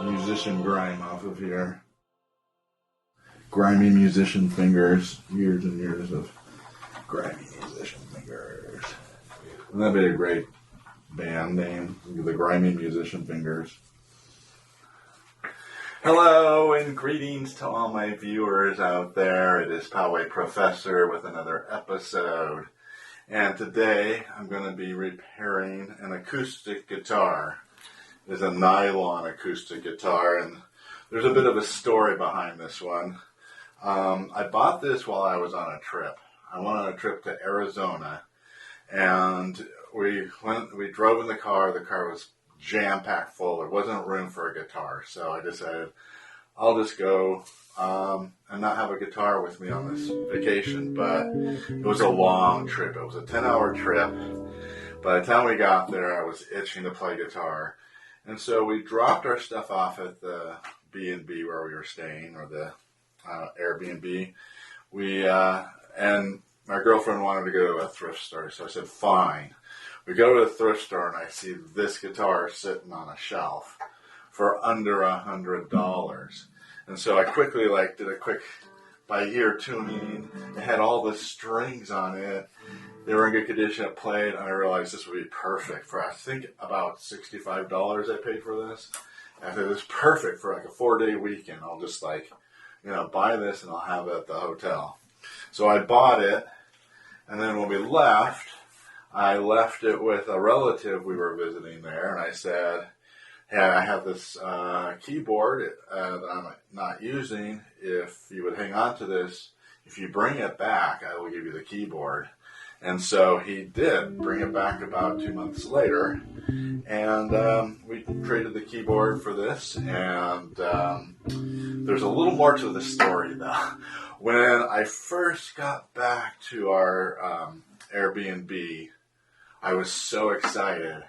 musician grime off of here. Grimy musician fingers. Years and years of grimy musician fingers. Wouldn't that be a great band name? The Grimy Musician Fingers. Hello and greetings to all my viewers out there. It is Poway Professor with another episode. And today I'm going to be repairing an acoustic guitar. It is a Nylon Acoustic guitar, and there's a bit of a story behind this one. I bought this while I was on a trip. I went on a trip to Arizona, and we drove in the car. The car was jam-packed full. There wasn't room for a guitar, so I decided I'll just go and not have a guitar with me on this vacation. But it was a long trip. It was a 10-hour trip. By the time we got there, I was itching to play guitar. And so we dropped our stuff off at the B&B where we were staying, or the Airbnb. And my girlfriend wanted to go to a thrift store, so I said, fine. We go to the thrift store, and I see this guitar sitting on a shelf for under $100. And so I quickly did a quick by ear tuning. It had all the strings on it. They were in good condition. It played, and I realized this would be perfect for, I think, about $65 I paid for this. And I said, it's perfect for like a 4-day weekend. I'll just buy this and I'll have it at the hotel. So I bought it, and then when we left, I left it with a relative we were visiting there, and I said, hey, I have this keyboard that I'm not using. If you would hang on to this, if you bring it back, I will give you the keyboard. And so he did bring it back about 2 months later, and we traded the keyboard for this, and there's a little more to the story, though. When I first got back to our Airbnb, I was so excited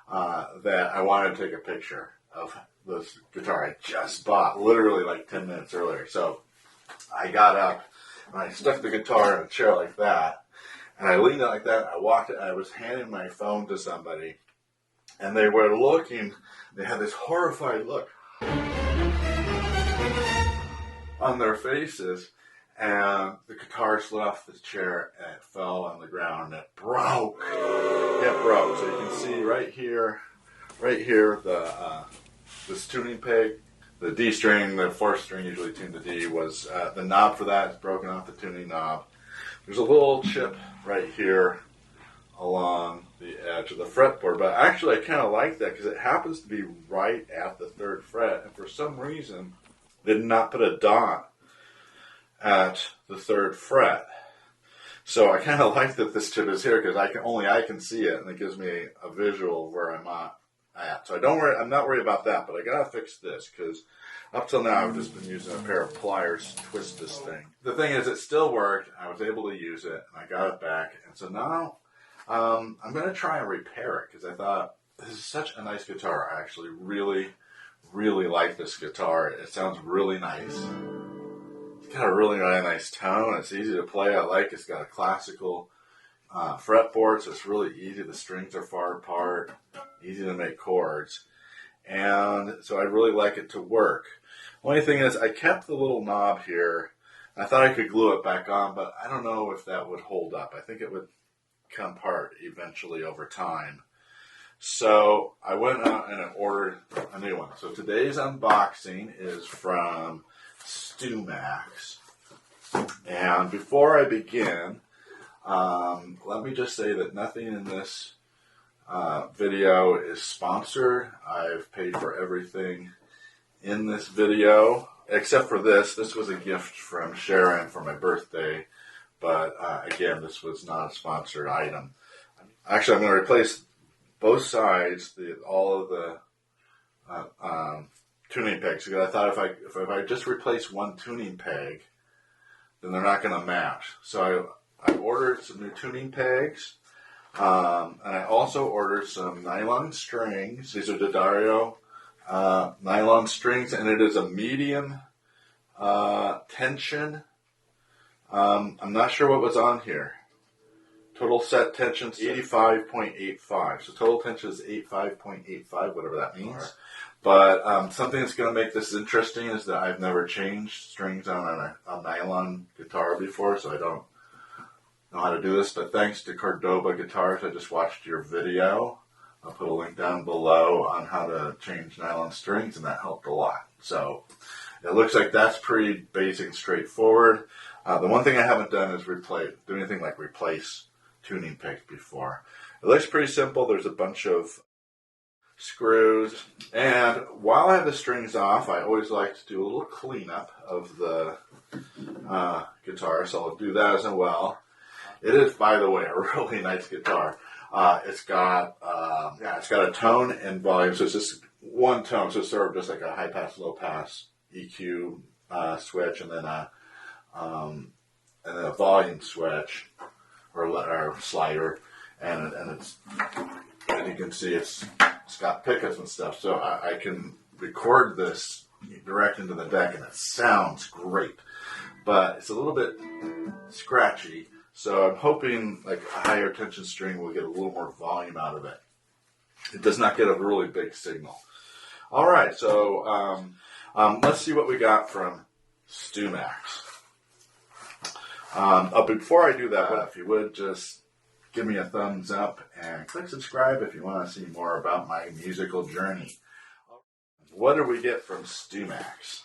that I wanted to take a picture of this guitar I just bought, literally like 10 minutes earlier. So I got up, and I stuck the guitar in a chair like that, and I leaned out like that, and I walked it, and I was handing my phone to somebody, and they were looking, they had this horrified look on their faces, and the guitar slid off the chair, and it fell on the ground, and it broke. It broke. So you can see right here, this tuning peg, the D string, the 4th string usually tuned to D, was the knob for that is broken off the tuning knob. There's a little chip right here along the edge of the fretboard, but actually I kind of like that because it happens to be right at the 3rd fret, and for some reason they did not put a dot at the 3rd fret. So I kind of like that this chip is here because I can see it, and it gives me a visual of where I'm at. So I'm not worried about that, but I gotta fix this because up till now I've just been using a pair of pliers to twist this thing. The thing is, it still worked. I was able to use it, and I got it back. And so now I'm going to try and repair it because I thought this is such a nice guitar. I actually really, really like this guitar. It sounds really nice. It's got a really nice tone. It's easy to play. It's got a classical fretboard, so it's really easy. The strings are far apart, easy to make chords. And so I really like it to work. Only thing is, I kept the little knob here. I thought I could glue it back on, but I don't know if that would hold up. I think it would come apart eventually over time. So I went out and ordered a new one. So today's unboxing is from StewMax. And before I begin, let me just say that nothing in this video is sponsored. I've paid for everything in this video, except for this. This was a gift from Sharon for my birthday, but again, this was not a sponsored item. Actually, I'm going to replace both sides, all of the tuning pegs, because I thought if I just replace one tuning peg, then they're not going to match. So I ordered some new tuning pegs. And I also ordered some nylon strings. These are D'Addario nylon strings, and it is a medium tension. I'm not sure what was on here. Total set tension is 85.85. So total tension is 85.85, whatever that means. But something that's going to make this interesting is that I've never changed strings on a nylon guitar before, so I don't know how to do this. But thanks to Cordoba Guitars, I just watched your video. I'll put a link down below on how to change nylon strings, and that helped a lot. So it looks like that's pretty basic and straightforward. The one thing I haven't done is do anything like replace tuning pegs before. It looks pretty simple. There's a bunch of screws, and while I have the strings off, I always like to do a little cleanup of the guitar, so I'll do that as well. It is, by the way, a really nice guitar. It's got a tone and volume, so it's just one tone, so it's sort of just like a high pass, low pass EQ switch, and then a volume switch or slider, and it's, as you can see, it's got pickups and stuff, so I can record this direct into the deck, and it sounds great, but it's a little bit scratchy, so I'm hoping like a higher tension string will get a little more volume out of it. It does not get a really big signal. All right, so let's see what we got from StewMax. Before I do that, if you would just give me a thumbs up and click subscribe if you want to see more about my musical journey. What do we get from StewMax?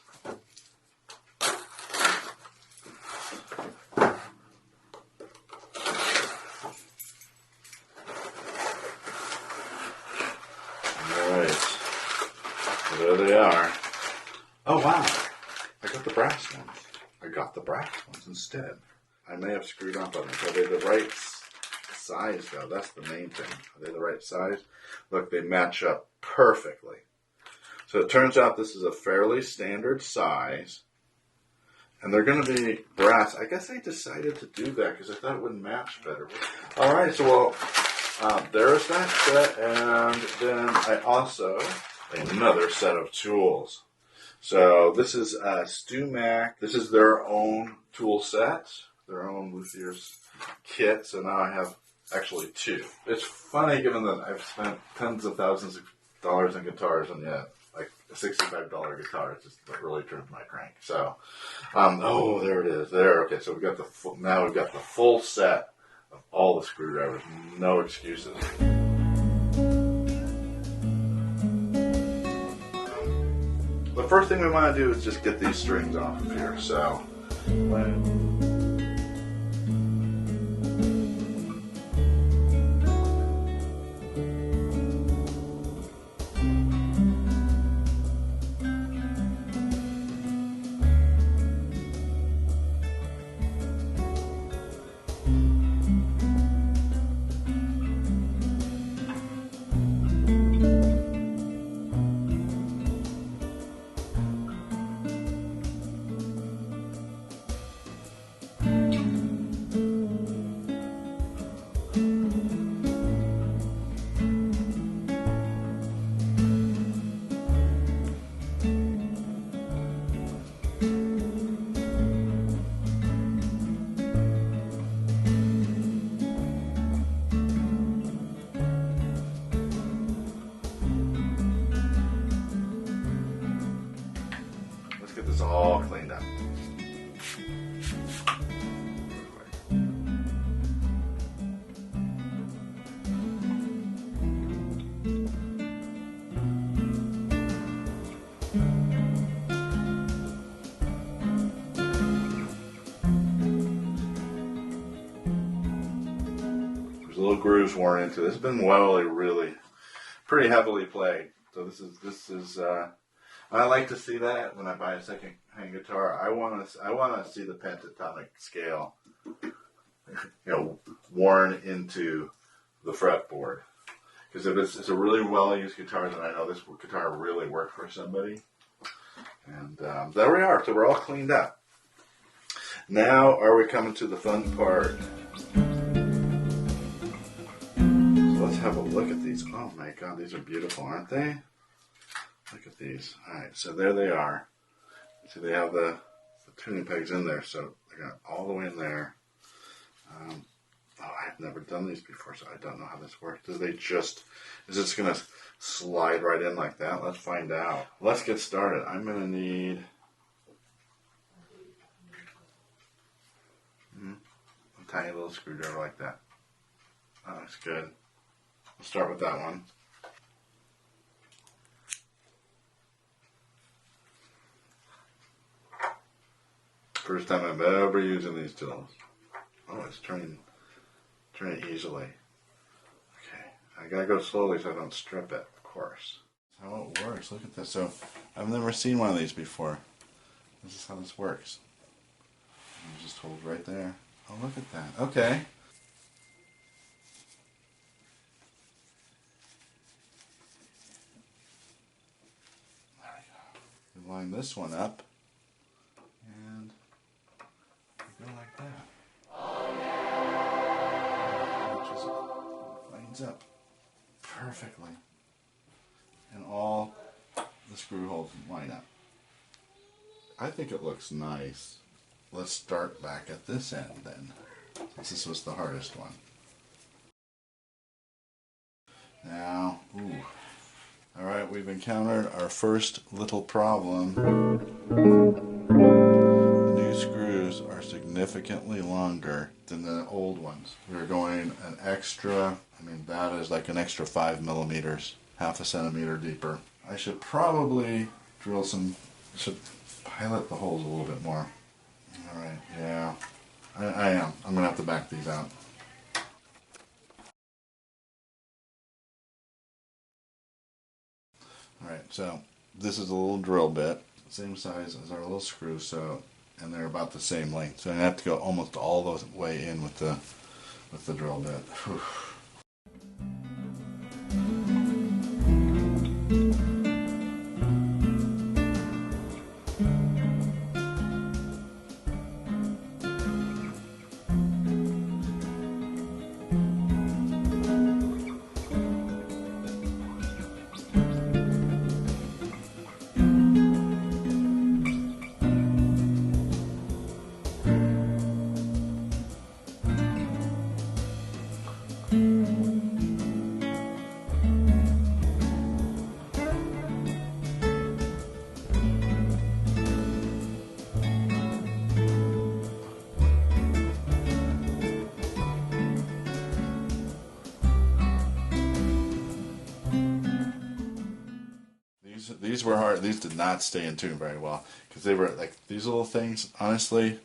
Alright, there they are. Oh wow, I got the brass ones. I got the brass ones instead. I may have screwed up on them. Are they the right size though? That's the main thing. Are they the right size? Look, they match up perfectly. So it turns out this is a fairly standard size, and they're going to be brass. I guess I decided to do that because I thought it would match better. All right, so there's that set, and then I also another set of tools. So this is StewMax. This is their own tool set, their own luthier's kit. So now I have actually two. It's funny given that I've spent tens of thousands of dollars on guitars, and yet like a $65 guitar just really turns my crank. So, oh, there it is. There. Okay, so we've got now we've got the full set of all the screwdrivers. No excuses. The first thing we want to do is just get these strings off of here. So. Get this all cleaned up. There's little grooves worn into this. It's been really pretty heavily played. So this is I like to see that when I buy a second-hand guitar. I want to see the pentatonic scale, worn into the fretboard. Because if it's a really well-used guitar, then I know this guitar really worked for somebody. And there we are. So we're all cleaned up. Now, are we coming to the fun part? So let's have a look at these. Oh my God, these are beautiful, aren't they? Look at these. All right, so there they are. See, they have the tuning pegs in there, so I got all the way in there. I I've never done these before, so I don't know how this works. Is this going to slide right in like that? Let's find out. Let's get started. I'm going to need a tiny little screwdriver like that. Oh, that's good. We'll start with that one. First time I'm ever using these tools. Oh, it's turning easily. Okay, I gotta go slowly so I don't strip it, of course. That's how it works. Look at this. So, I've never seen one of these before. This is how this works. You just hold right there. Oh, look at that. Okay. There we go. We line this one up. And we go like that. Lines up perfectly. And all the screw holes line up. I think it looks nice. Let's start back at this end then, since this was the hardest one. Now, alright, we've encountered our first little problem. The new screws are significantly longer than the old ones. We're going an extra, that is like an extra 5 millimeters, half a centimeter deeper. I should probably pilot the holes a little bit more. Alright, yeah, I am. I'm going to have to back these out. Alright, so this is a little drill bit, same size as our little screw, and they're about the same length. So I have to go almost all the way in with the drill bit. Whew. These were hard. These did not stay in tune very well because they were like these little things. Honestly,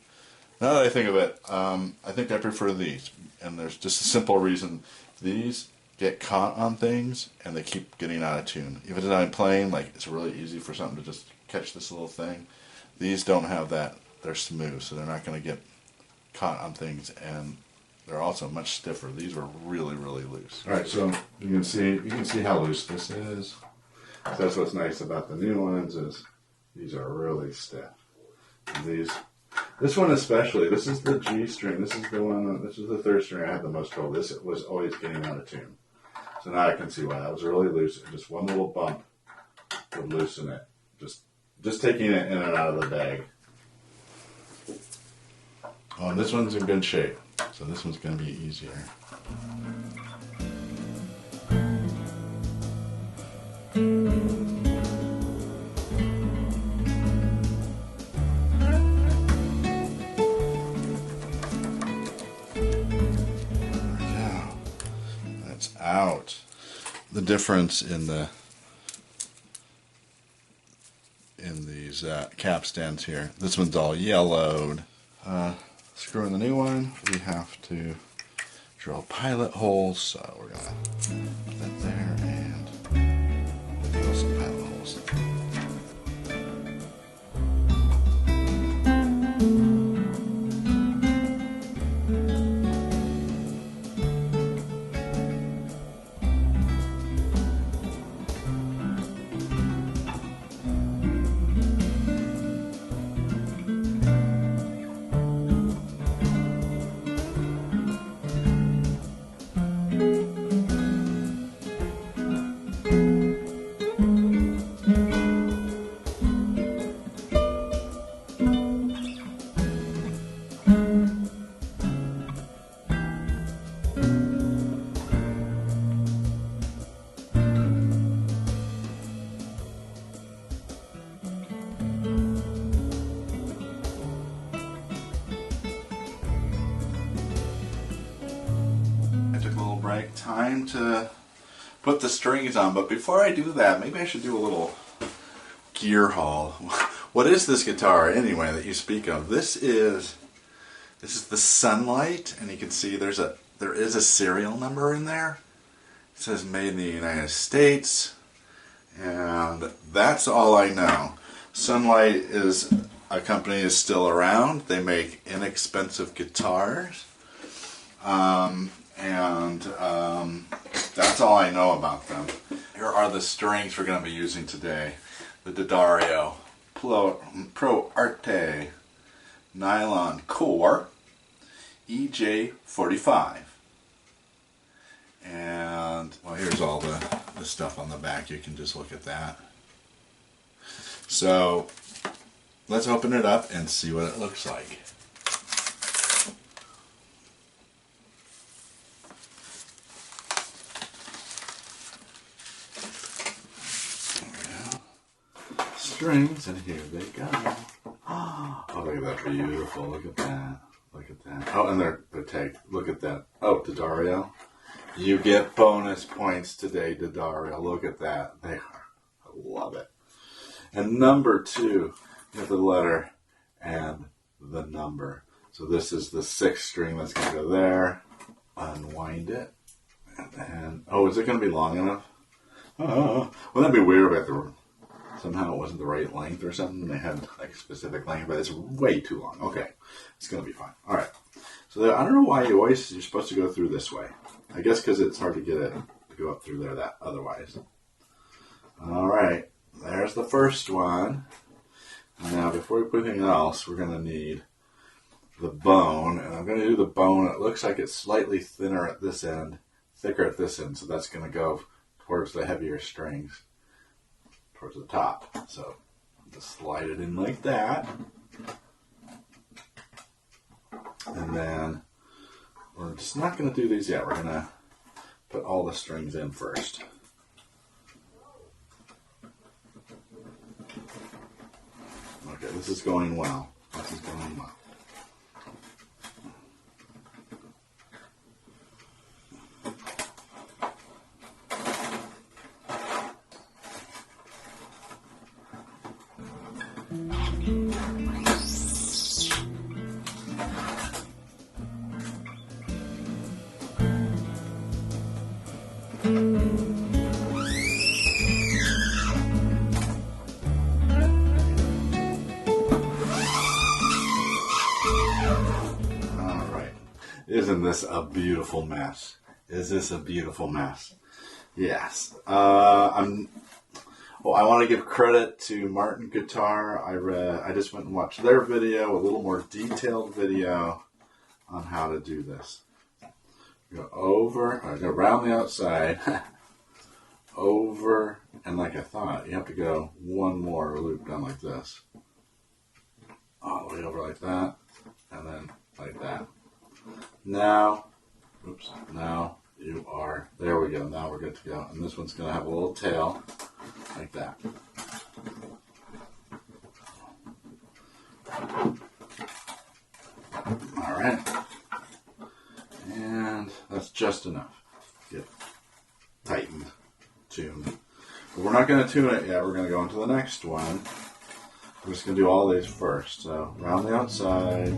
now that I think of it, I think I prefer these. And there's just a simple reason: these get caught on things and they keep getting out of tune. Even if I'm playing, like it's really easy for something to just catch this little thing. These don't have that. They're smooth, so they're not going to get caught on things, and they're also much stiffer. These were really, really loose. All right, so you can see how loose this is. So that's what's nice about the new ones is these are really stiff. And this one especially, this is the G string. This is the third string I had the most trouble. This was always getting out of tune. So now I can see why that was really loose. And just one little bump would loosen it. Just taking it in and out of the bag. Oh, and this one's in good shape. So this one's going to be easier. Out. The difference in these cap stands here. This one's all yellowed. Screwing the new one, we have to drill pilot holes. So we're gonna put that there and drill some pilot holes. Break. Time to put the strings on, but before I do that, maybe I should do a little gear haul. What is this guitar anyway that you speak of? This is the Sunlight, and you can see there is a serial number in there. It says made in the United States, and that's all I know. Sunlight is a company is still around. They make inexpensive guitars. That's all I know about them. Here are the strings we're going to be using today. The D'Addario Pro Arte Nylon Core EJ45. And, well, here's all the stuff on the back. You can just look at that. So, let's open it up and see what it looks like. Strings, and here they go. Oh, look at that, beautiful. Look at that. Look at that. Oh, and they're tagged. Look at that. Oh, D'Addario. You get bonus points today, D'Addario. Look at that. They are. I love it. And number 2, you have the letter and the number. So this is the 6th string that's going to go there. Unwind it. And then, oh, is it going to be long enough? Oh, well, that'd be weird if somehow it wasn't the right length or something. They had like a specific length, but it's way too long. Okay, it's going to be fine. All right. So I don't know why you're supposed to go through this way. I guess because it's hard to get it to go up through there that otherwise. All right. There's the first one. Now, before we put anything else, we're going to need the bone. And I'm going to do the bone. It looks like it's slightly thinner at this end, thicker at this end. So that's going to go towards the heavier strings, towards the top. So just slide it in like that. And then we're just not going to do these yet. We're going to put all the strings in first. Okay, this is going well. This is going well. Isn't this a beautiful mess? Is this a beautiful mess? Yes. I want to give credit to Martin Guitar. I just went and watched their video, a little more detailed video on how to do this. Go over, go around the outside, over, and like I thought, you have to go one more loop down like this. All the way over like that, and then like that. Now, now you are, there we go, now we're good to go. And this one's going to have a little tail, like that. Alright. And that's just enough. Get tightened, tuned. But we're not going to tune it yet, we're going to go into the next one. We're just going to do all these first. So, around the outside.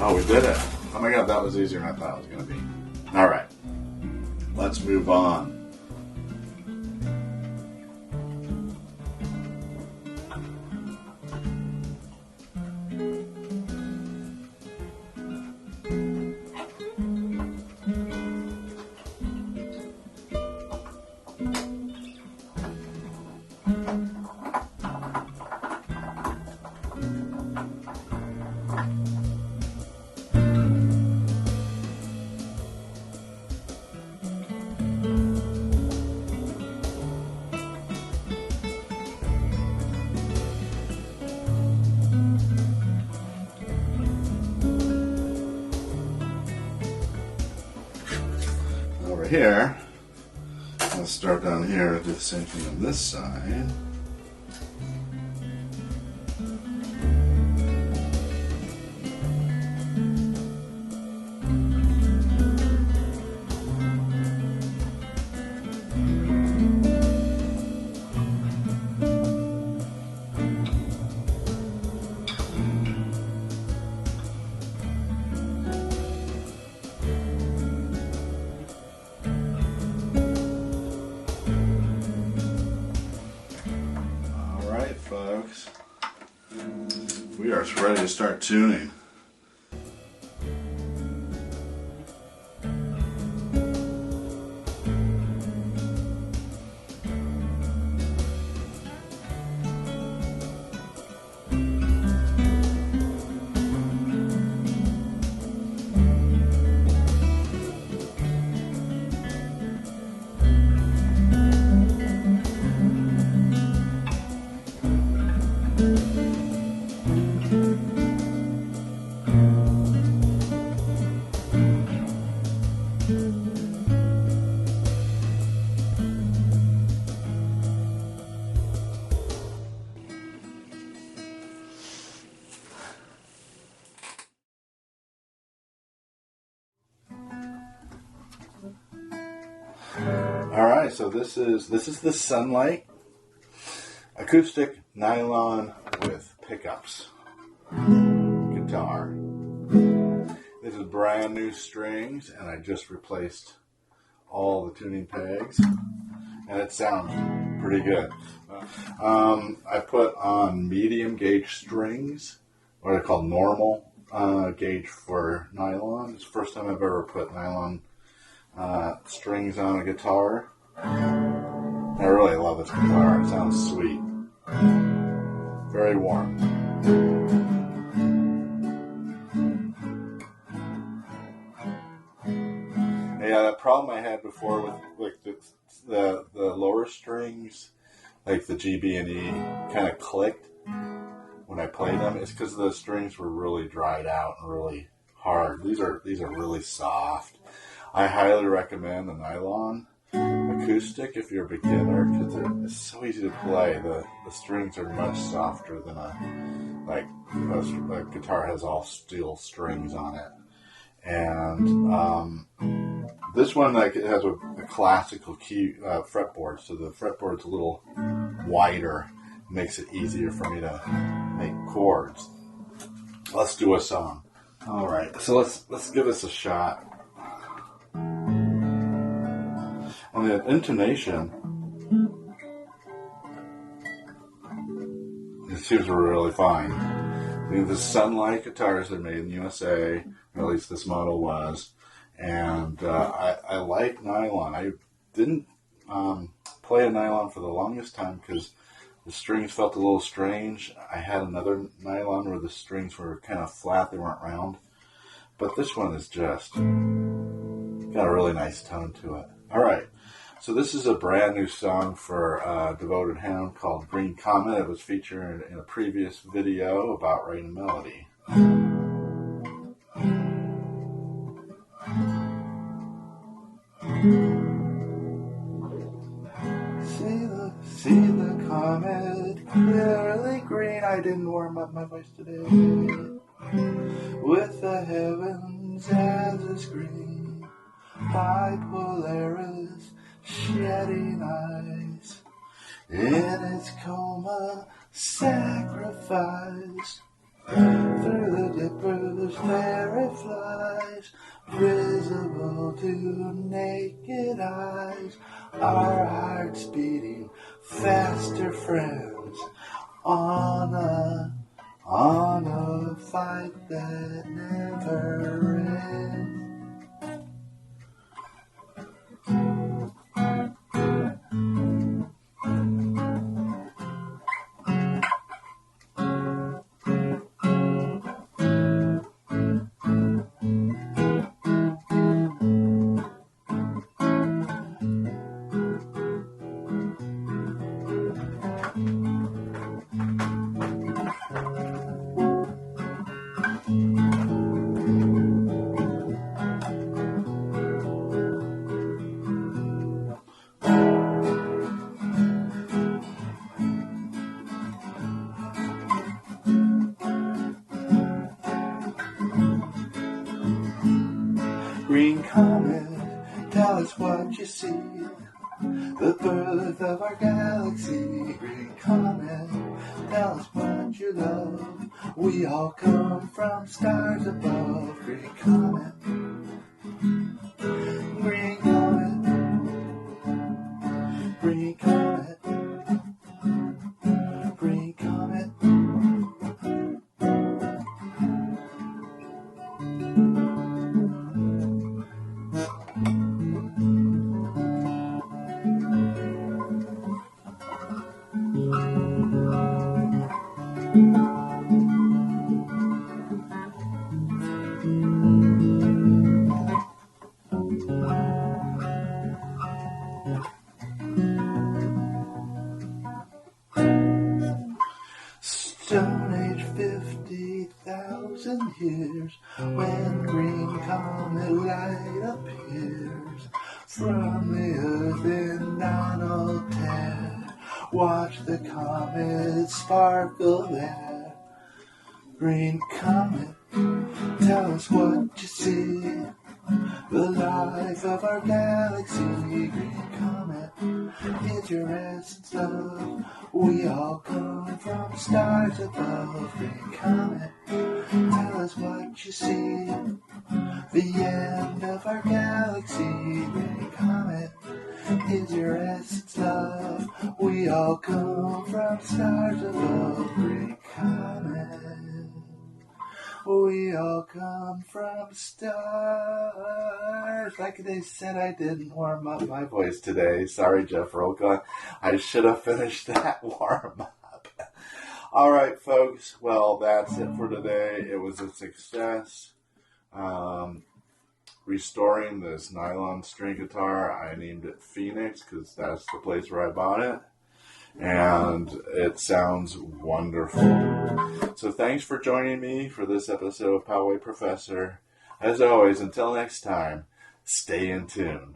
Oh, we did it. Oh my God, that was easier than I thought it was going to be. All right, let's move on. here. Let's start down here and do the same thing on this side. Folks, we are ready to start tuning. Alright, so this is the Sunlight acoustic nylon with pickups guitar. This is brand new strings, and I just replaced all the tuning pegs, and it sounds pretty good. I put on medium gauge strings, what I call normal gauge for nylon. It's the first time I've ever put nylon strings on a guitar. I really love this guitar. It sounds sweet. Very warm. Yeah, that problem I had before with the lower strings, like the G, B, and E, kind of clicked when I played them. It's because the strings were really dried out and really hard. These are really soft. I highly recommend the Nylon Acoustic if you're a beginner, because it's so easy to play. The strings are much softer than a guitar has all steel strings on it. And this one it has a classical key fretboard, so the fretboard's a little wider, makes it easier for me to make chords. Let's do a song. All right, so let's give this a shot. On the intonation, it seems really fine. The Sunlight guitars are made in the USA, or at least this model was, and I like nylon. I didn't play a nylon for the longest time because the strings felt a little strange. I had another nylon where the strings were kind of flat, they weren't round, but this one is just got a really nice tone to it. All right. So this is a brand new song for Devoted Hound called Green Comet. It was featured in a previous video about writing melody. See the comet clearly green. I didn't warm up my voice today. With the heavens as a screen, by Polaris shedding eyes, in its coma sacrificed. Through the dippers there it flies, visible to naked eyes. Our hearts beating faster, friends, on a fight that never ends. you see? The birth of our galaxy, green comet, tell us what you love. We all come from stars above, green comet, green comet, green comet, green comet. Stone Age 50,000 years, when green comet light appears from the earth in 910. Watch the comet sparkle there. Green comet, tell us what you see. The life of our galaxy, green comet, is your essence love. We all come from stars above, green comet, tell us what you see. The end of our galaxy, green comet, is your essence love. We all come from stars above, green comet. We all come from stars. Like they said, I didn't warm up my voice today. Sorry, Jeff Roca. I should have finished that warm up. All right, folks. Well, that's it for today. It was a success. Restoring this nylon string guitar. I named it Phoenix because that's the place where I bought it. And it sounds wonderful. So thanks for joining me for this episode of Poway Professor. As always, until next time, stay in tune.